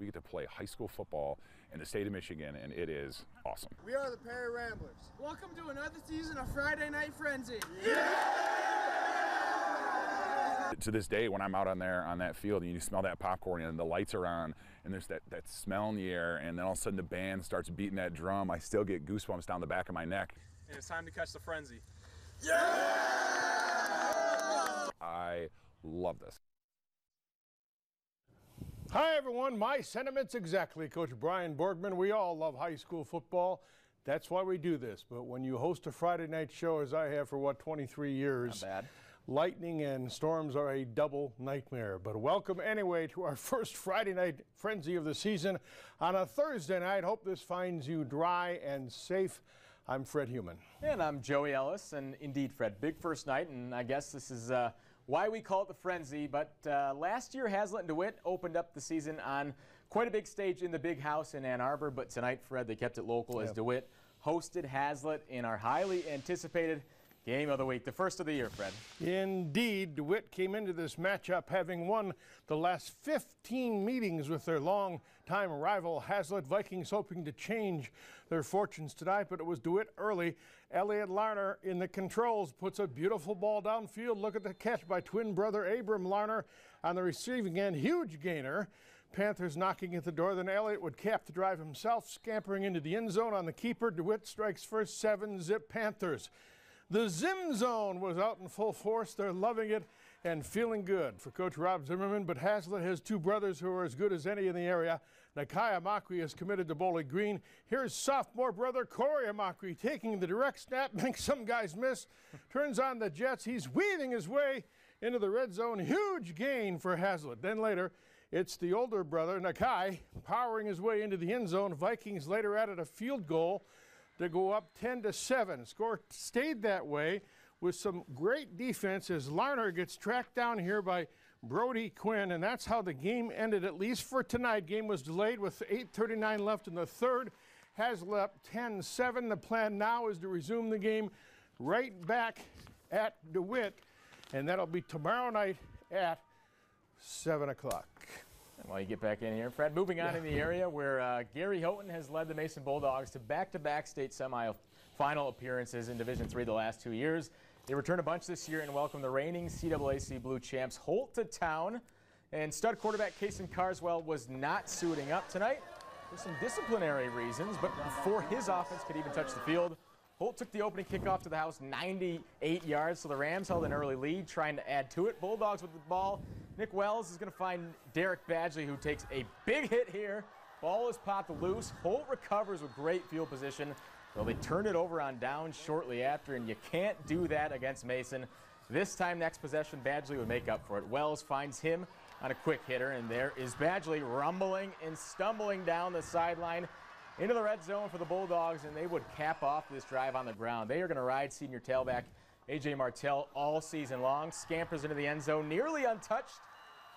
we get to play high school football in the state of Michigan, and it is awesome. We are the Perry Ramblers. Welcome to another season of Friday Night Frenzy. To this day, when I'm out on that field and you smell that popcorn and the lights are on and there's that smell in the air, and then all of a sudden the band starts beating that drum, I still get goosebumps down the back of my neck. And it's time to catch the frenzy. Yeah! I love this. Hi everyone, my sentiments exactly, Coach Brian Borgman. We all love high school football. That's why we do this. But when you host a Friday night show, as I have for 23 years, not bad. Lightning and storms are a double nightmare. But welcome anyway to our first Friday night frenzy of the season on a Thursday night. Hope this finds you dry and safe. I'm Fred Heumann. And I'm Joey Ellis. And indeed, Fred, big first night. And I guess this is why we call it the frenzy. But last year, Haslett and DeWitt opened up the season on quite a big stage in the big house in Ann Arbor. But tonight, Fred, they kept it local as DeWitt hosted Haslett in our highly anticipated game of the week, the first of the year, Fred. Indeed, DeWitt came into this matchup having won the last 15 meetings with their long-time rival Haslett. Vikings hoping to change their fortunes tonight, but it was DeWitt early. Elliot Larner in the controls puts a beautiful ball downfield. Look at the catch by twin brother Abram Larner on the receiving end. Huge gainer. Panthers knocking at the door. Then Elliott would cap the drive himself, scampering into the end zone on the keeper. DeWitt strikes first, 7-zip Panthers. The Zim Zone was out in full force. They're loving it and feeling good for Coach Rob Zimmerman. But Haslett has two brothers who are as good as any in the area. Nakai Amakri is committed to Bowling Green. Here's sophomore brother Corey Amakri taking the direct snap, makes some guys miss. Turns on the Jets. He's weaving his way into the red zone. Huge gain for Haslett. Then later, it's the older brother, Nakai, powering his way into the end zone. Vikings later added a field goal to go up 10-7. Score stayed that way with some great defense as Larner gets tracked down here by Brody Quinn, and that's how the game ended, at least for tonight. Game was delayed with 8:39 left in the third. Haslett 10-7. The plan now is to resume the game right back at DeWitt, and that'll be tomorrow night at 7 o'clock. While you get back in here, Fred, moving on in the area where Gary Houghton has led the Mason Bulldogs to back-to-back state semi-final appearances in Division III the last 2 years. They return a bunch this year and welcome the reigning CAAC Blue champs Holt to town. And stud quarterback Kason Carswell was not suiting up tonight for some disciplinary reasons, but before his offense could even touch the field, Holt took the opening kickoff to the house 98 yards, so the Rams held an early lead, trying to add to it. Bulldogs with the ball. Nick Wells is going to find Derek Badgley, who takes a big hit here. Ball is popped loose. Holt recovers with great field position. Well, they turned it over on down shortly after, and you can't do that against Mason. This time, next possession, Badgley would make up for it. Wells finds him on a quick hitter, and there is Badgley rumbling and stumbling down the sideline into the red zone for the Bulldogs, and they would cap off this drive on the ground. They are going to ride senior tailback A.J. Martell all season long. Scampers into the end zone, nearly untouched.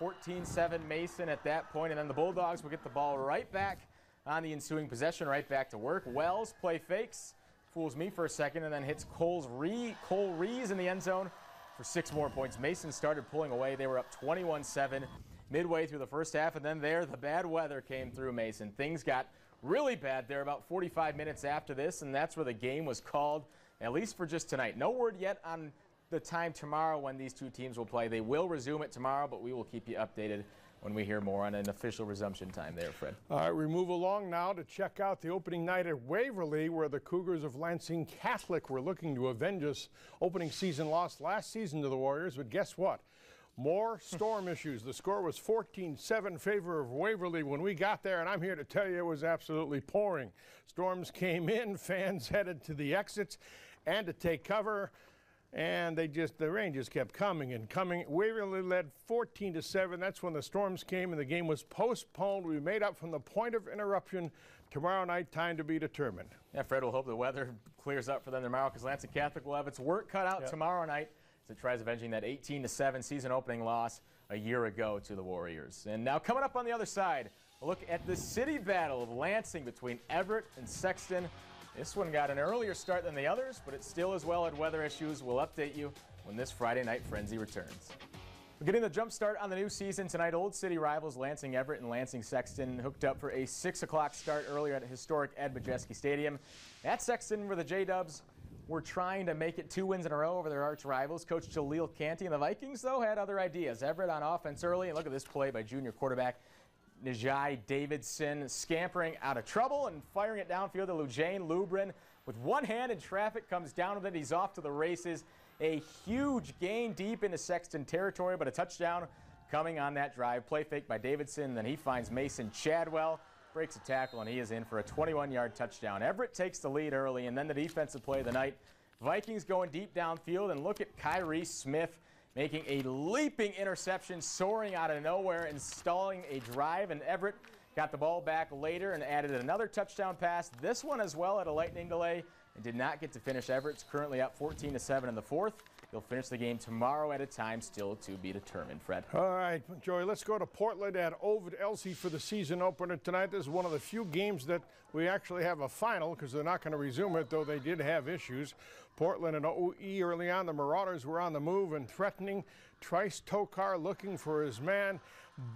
14-7 Mason at that point, and then the Bulldogs will get the ball right back on the ensuing possession, right back to work. Wells play fakes, fools me for a second, and then hits Cole Rees in the end zone for 6 more points. Mason started pulling away. They were up 21-7 midway through the first half, and then the bad weather came through Mason. Things got really bad there about 45 minutes after this, and that's where the game was called, at least for just tonight. No word yet on the time tomorrow when these two teams will play. They will resume it tomorrow, but we will keep you updated when we hear more on an official resumption time there, Fred. All right, we move along now to check out the opening night at Waverly, where the Cougars of Lansing Catholic were looking to avenge us opening season loss last season to the Warriors. But guess what? More storm issues. The score was 14-7 in favor of Waverly when we got there, and I'm here to tell you it was absolutely pouring. Storms came in, fans headed to the exits and to take cover, and the rain just kept coming and coming. Waverly led 14-7. That's when the storms came and the game was postponed. We made up from the point of interruption. Tomorrow night, time to be determined. Yeah, Fred, will hope the weather clears up for them tomorrow, because Lansing Catholic will have its work cut out tomorrow night as it tries avenging that 18-7 season opening loss a year ago to the Warriors. And now coming up on the other side, a look at the city battle of Lansing between Everett and Sexton. This one got an earlier start than the others, but it still as well had weather issues. We'll update you when this Friday Night Frenzy returns. We're getting the jump start on the new season tonight. Old City rivals Lansing Everett and Lansing Sexton hooked up for a 6 o'clock start earlier at historic Ed Majeski Stadium. At Sexton, where the J-Dubs were trying to make it 2 wins in a row over their arch rivals, Coach Jaleel Canty and the Vikings, though, had other ideas. Everett on offense early, and look at this play by junior quarterback Najai Davidson, scampering out of trouble and firing it downfield to Lujane Lubrin. With one hand in traffic, comes down with it. He's off to the races. A huge gain deep into Sexton territory, but a touchdown coming on that drive. Play fake by Davidson, then he finds Mason Chadwell, breaks a tackle, and he is in for a 21-yard touchdown. Everett takes the lead early, and then the defensive play of the night. Vikings going deep downfield, and look at Kyrie Smith making a leaping interception, soaring out of nowhere and stalling a drive, and Everett got the ball back later and added another touchdown pass. This one as well at a lightning delay, and did not get to finish. Everett's currently up 14-7 in the fourth. They'll finish the game tomorrow at a time still to be determined. Fred. All right, Joey, let's go to Portland at Ovid Elsie for the season opener tonight. This is one of the few games that we actually have a final because they're not going to resume it, though they did have issues. Portland and OE early on. The Marauders were on the move and threatening. Trice Tokar looking for his man,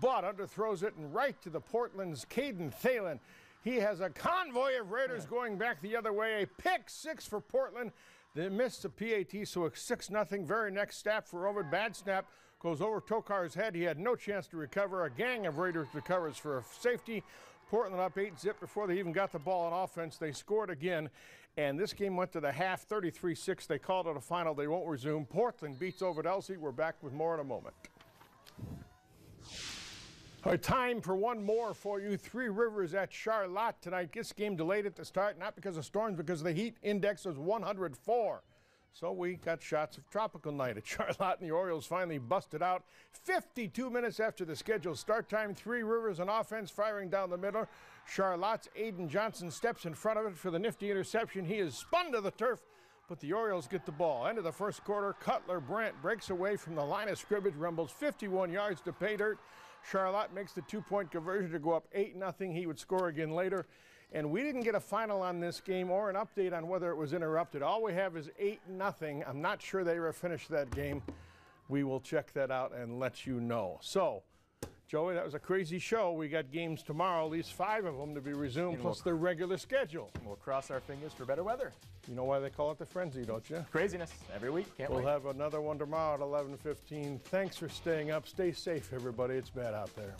but underthrows it and right to the Portland's Caden Thalen. He has a convoy of Raiders going back the other way. A pick six for Portland. They missed the PAT, so a 6-0. Very next snap for Ovid. Bad snap goes over Tokar's head. He had no chance to recover. A gang of Raiders recovers for a safety. Portland up 8-zip before they even got the ball on offense. They scored again, and this game went to the half, 33-6. They called it a final. They won't resume. Portland beats Ovid Elsie. We're back with more in a moment. All right, time for one more for you. Three Rivers at Charlotte tonight. This game delayed at the start, not because of storms, because the heat index was 104. So we got shots of tropical night at Charlotte, and the Orioles finally busted out. 52 minutes after the scheduled start time, Three Rivers on offense firing down the middle. Charlotte's Aiden Johnson steps in front of it for the nifty interception. He is spun to the turf, but the Orioles get the ball. End of the first quarter, Cutler Brandt breaks away from the line of scrimmage, rumbles 51 yards to pay dirt. Charlotte makes the 2-point conversion to go up 8-0. He would score again later. And we didn't get a final on this game or an update on whether it was interrupted. All we have is 8-0. I'm not sure they ever finished that game. We will check that out and let you know. So, Joey, that was a crazy show. We got games tomorrow, at least 5 of them to be resumed, plus their regular schedule. We'll cross our fingers for better weather. You know why they call it the Frenzy, don't you? Craziness every week. Can't wait. We'll have another one tomorrow at 11:15. Thanks for staying up. Stay safe, everybody. It's bad out there.